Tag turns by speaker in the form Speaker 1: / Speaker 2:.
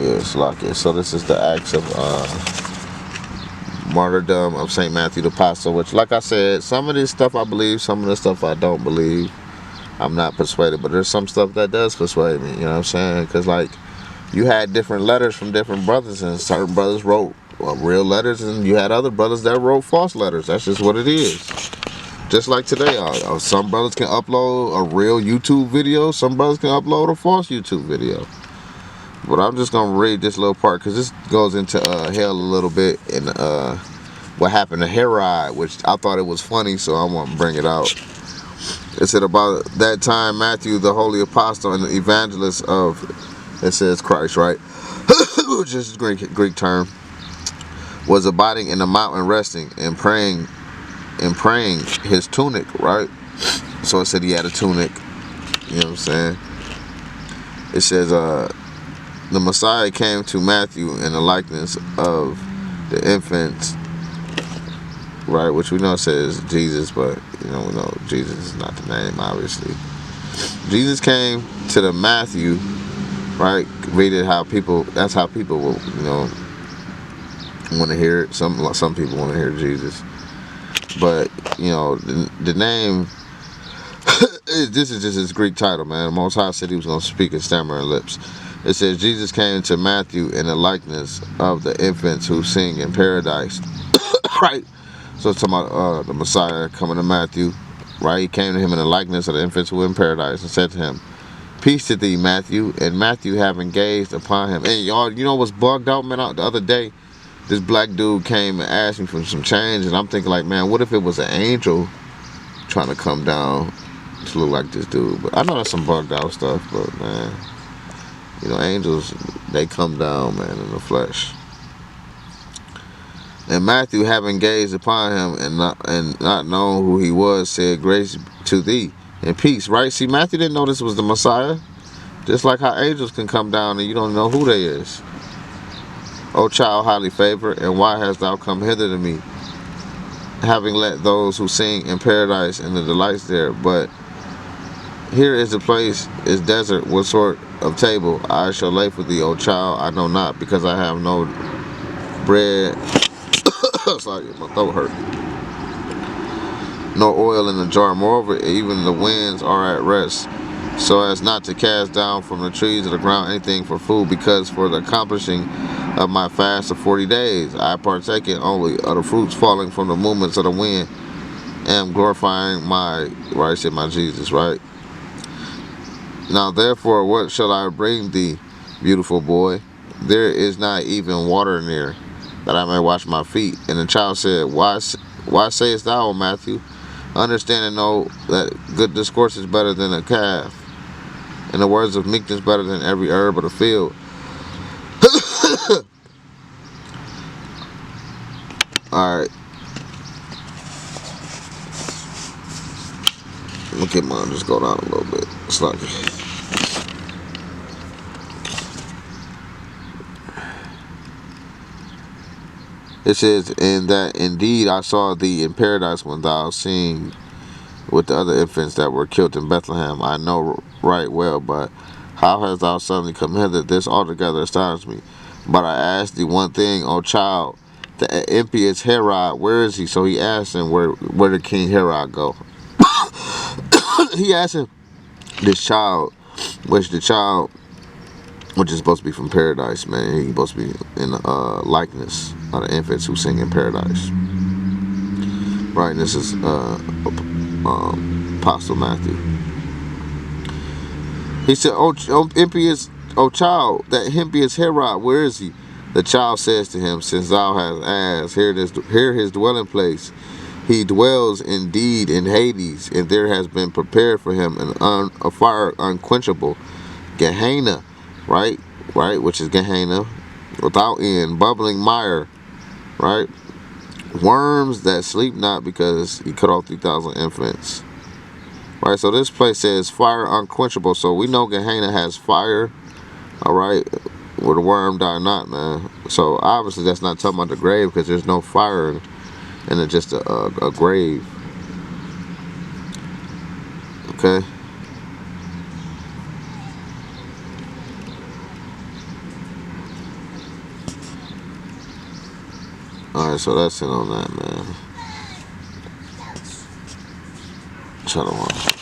Speaker 1: Yeah, Salakia. So this is the Acts of martyrdom of Saint Matthew the Apostle. Which, like I said, some of this stuff I believe, some of this stuff I don't believe. I'm not persuaded, but there's some stuff that does persuade me. You know what I'm saying? Because like you had different letters from different brothers, and certain brothers wrote real letters, and you had other brothers that wrote false letters. That's just what it is. Just like today, some brothers can upload a real YouTube video, some brothers can upload a false YouTube video. But I'm just gonna read this little part because this goes into hell a little bit, and what happened to Herod, which I thought it was funny, so I want to bring it out. It said about that time Matthew, the holy apostle and the evangelist of, it says Christ, right? Which is a Greek term, was abiding in the mountain resting and praying his tunic, right? So it said he had a tunic. You know what I'm saying? It says the Messiah came to Matthew in the likeness of the infants, right? Which we know says Jesus, but we know Jesus is not the name, obviously. Jesus came to the Matthew, right? Read it how people. That's how people will, want to hear it. Some people want to hear Jesus, but the name. This is just his Greek title, man. The Most High said he was going to speak in stammering lips. It says Jesus came to Matthew in the likeness of the infants who sing in paradise, right? So it's talking about the Messiah coming to Matthew, right? He came to him in the likeness of the infants who were in paradise and said to him, "Peace to thee, Matthew." And Matthew, having gazed upon him, and y'all, what's bugged out, man? The other day, this black dude came and asked me for some change, and I'm thinking like, man, what if it was an angel trying to come down to look like this dude? But I know that's some bugged out stuff, but man, angels, they come down, man, in the flesh. And Matthew, having gazed upon him and not known who he was, said, "Grace to thee and peace." Right? See, Matthew didn't know this was the Messiah. Just like how angels can come down and you don't know who they is. "O child highly favored, and why hast thou come hither to me, having let those who sing in paradise and the delights there? But here is the place, is desert. What sort of table I shall lay for thee, O child, I know not, because I have no bread." Sorry, my throat hurt. "No oil in the jar. Moreover, even the winds are at rest, so as not to cast down from the trees of the ground anything for food, because for the accomplishing of my fast of 40 days, I partaken only of the fruits falling from the movements of the wind, am glorifying my Jesus," right? "Now therefore, what shall I bring thee, beautiful boy? There is not even water near, that I may wash my feet." And the child said, Why sayest thou, O Matthew? Understand and know that good discourse is better than a calf, and the words of meekness better than every herb of the field. Alright. Look at mine, just go down a little bit. It's like, it says, "In that indeed I saw thee in paradise when thou sing with the other infants that were killed in Bethlehem. I know right well, but how hast thou suddenly come hither? This altogether astonished me. But I asked thee one thing, O child, the impious Herod, where is he?" So he asked him, where did King Herod go? He asked him, this child, which is supposed to be from paradise, man. He's supposed to be in the likeness of the infants who sing in paradise. Right, and this is Apostle Matthew. He said, "O child, that impious Herod, where is he?" The child says to him, "Since thou hast asked, here his dwelling place. He dwells indeed in Hades, and there has been prepared for him a fire unquenchable, Gehenna," right, which is Gehenna, "without end, bubbling mire," right, "worms that sleep not, because he cut off 3,000 infants." Right, so this place says fire unquenchable, so we know Gehenna has fire, all right, where the worm die not, man. So obviously that's not talking about the grave, because there's no fire and it's just a grave. Okay. Alright, so that's it on that, man. Shalom.